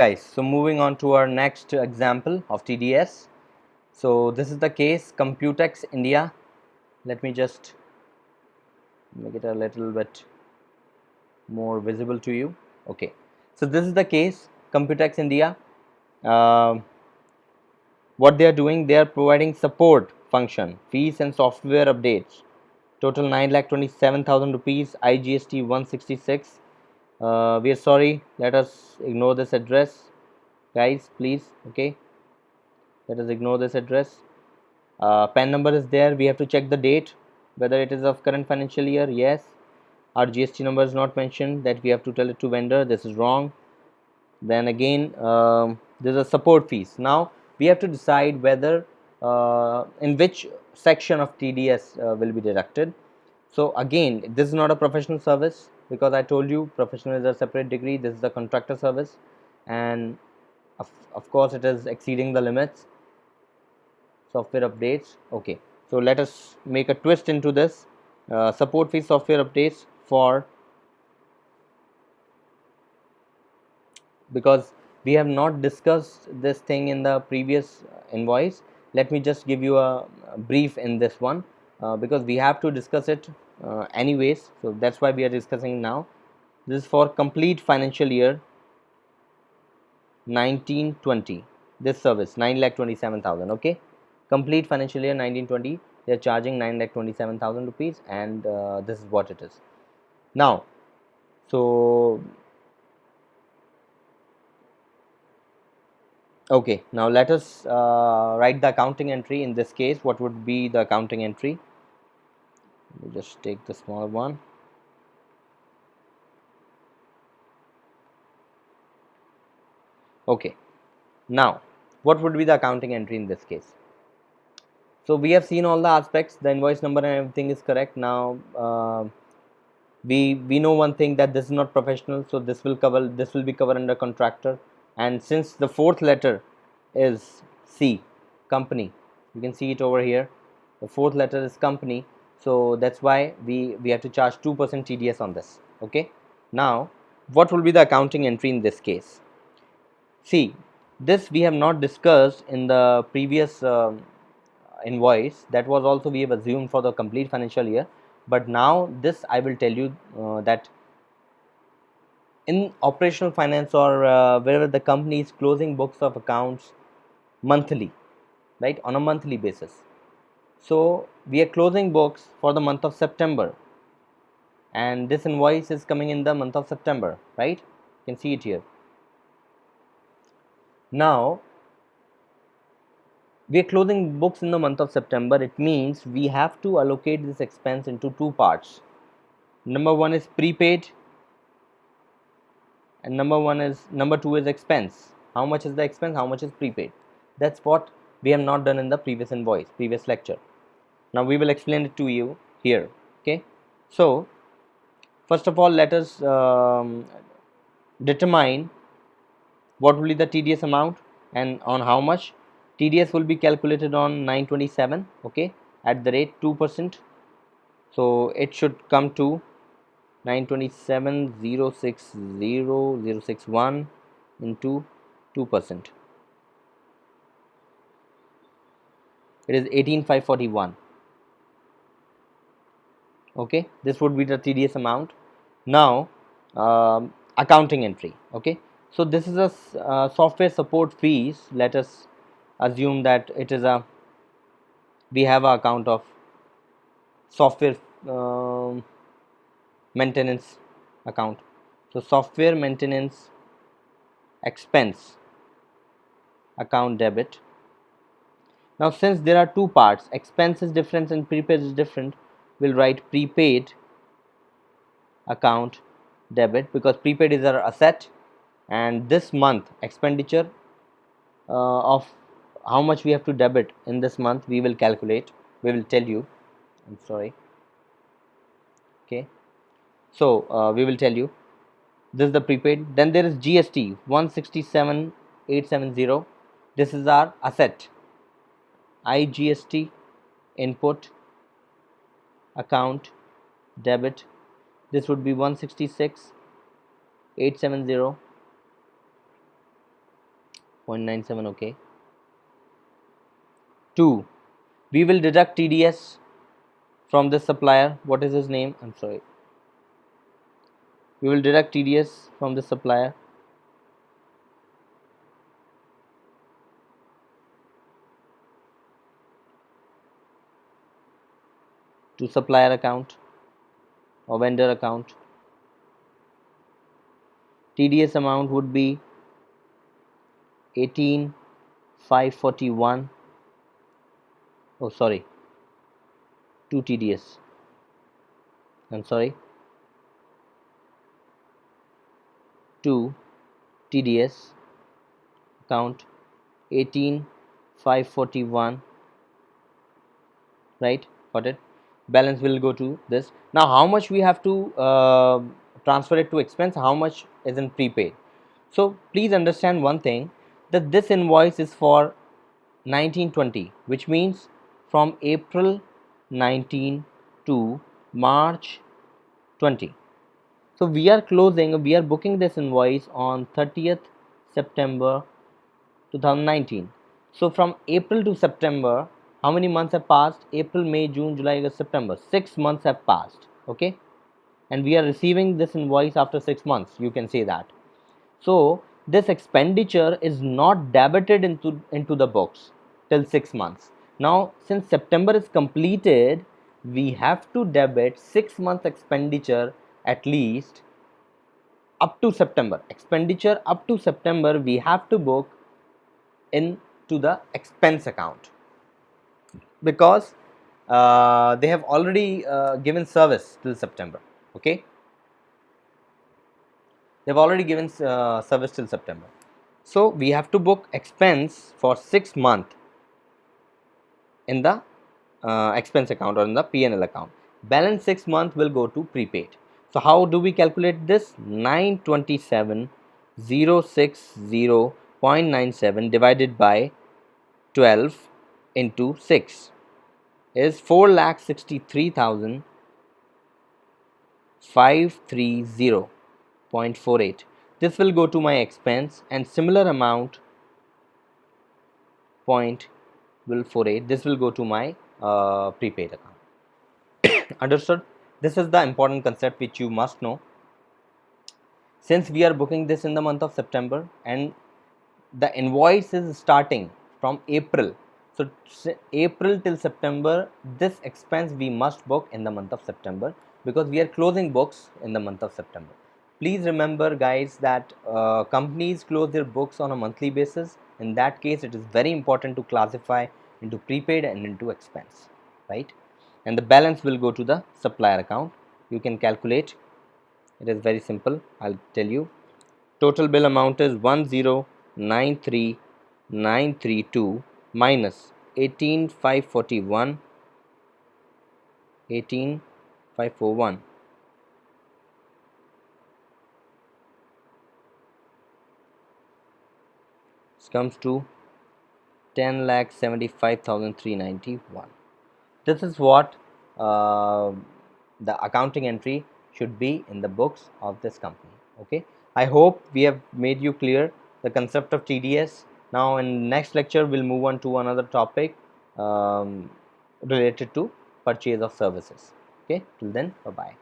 Guys, so moving on to our next example of TDS. So this is the case Computex India. Let me just make it a little bit more visible to you. Okay, so this is the case Computex India. Um what they are doing, they are providing support function, fees and software updates. Total 9,27,000 rupees, IGST 166. We are sorry, let us ignore this address, guys, please. Okay, let us ignore this address. PAN number is there. We have to check the date whether it is of current financial year. Yes. Our GST number is not mentioned, that we have to tell it to vendor. This is wrong. Then again, there's a support fees. Now we have to decide whether in which section of TDS will be deducted. So again, this is not a professional service, because I told you professional is a separate degree. This is the contractor service, and of course it is exceeding the limits. Software updates. Okay, so let us make a twist into this. Support fee software updates for, because we have not discussed this thing in the previous invoice. Let me just give you a brief in this one, because we have to discuss it anyways, so that's why we are discussing now. This is for complete financial year 1920. This service 9,27,000. Okay, complete financial year 1920, they are charging 9,27,000 rupees, and this is what it is now. So okay, now let us write the accounting entry. In this case, what would be the accounting entry? Let me just take the small one. Okay, now what would be the accounting entry in this case? So we have seen all the aspects, the invoice number and everything is correct. Now we know one thing, that this is not professional, so this will be covered under contractor. And since the fourth letter is C, company, you can see it over here, the fourth letter is company, so that's why we have to charge 2% TDS on this. Okay, now what will be the accounting entry in this case? See, this we have not discussed in the previous invoice. That was also we have assumed for the complete financial year, but now this I will tell you that in operational finance, or wherever the company is closing books of accounts monthly, right, on a monthly basis. So we are closing books for the month of September, and this invoice is coming in the month of September, right? You can see it here. Now we are closing books in the month of September. It means we have to allocate this expense into two parts. Number one is prepaid, and number two is expense. How much is the expense, how much is prepaid? That's what we have not done in the previous invoice, previous lecture. Now we will explain it to you here. Okay, so first of all, let us determine what will be the TDS amount and on how much. TDS will be calculated on 927, okay, at the rate 2%. So it should come to 927,060,061 into 2%. It is 18,541. Okay, this would be the TDS amount. Now accounting entry. Okay, so this is a software support fees. Let us assume that it is a, we have a account of software maintenance account. So software maintenance expense account debit. Now since there are two parts, expense is different and prepaid is different, we'll write prepaid account debit, because prepaid is our asset, and this month expenditure of how much we have to debit in this month we will calculate, we will tell you. I'm sorry. Okay, so we will tell you. This is the prepaid. Then there is GST 167,870. This is our asset. IGST input account debit. This would be 166,870. 0.97, okay. 2. We will deduct TDS from this supplier. What is his name? I'm sorry. We will deduct TDS from the supplier to supplier account or vendor account. TDS amount would be 18,541. Oh, sorry, 2 TDS. I'm sorry, 2 TDS account 18,541. Right, got it. Balance will go to this. Now how much we have to transfer it to expense, how much is in prepaid. So please understand one thing, that this invoice is for 1920, which means from April 19 to March 20. So we are booking this invoice on 30th September 2019. So from April to September, how many months have passed? April, May, June, July, August, September. 6 months have passed. Okay, and we are receiving this invoice after 6 months. You can say that. So this expenditure is not debited into the books till 6 months. Now since September is completed, we have to debit 6 months expenditure at least up to September. Expenditure up to September we have to book into the expense account, because they have already given service till September. Okay, they've already given service till September. So we have to book expense for 6 months in the expense account or in the P&L account. Balance 6 months will go to prepaid. So how do we calculate this? 927,060.97 divided by 12 into 6 is 4,63,530.48. This will go to my expense, and similar amount point will 48. This will go to my prepaid account. Understood? This is the important concept which you must know. Since we are booking this in the month of September and the invoice is starting from April, so April till September, this expense we must book in the month of September, because we are closing books in the month of September. Please remember guys that companies close their books on a monthly basis. In that case, it is very important to classify into prepaid and into expense, right? And the balance will go to the supplier account. You can calculate. It is very simple. I'll tell you. Total bill amount is 1093932 minus 18541 18541. This comes to 10,75,391. This is what the accounting entry should be in the books of this company. Okay, I hope we have made you clear the concept of TDS. Now in next lecture we'll move on to another topic related to purchase of services. Okay, till then, bye bye.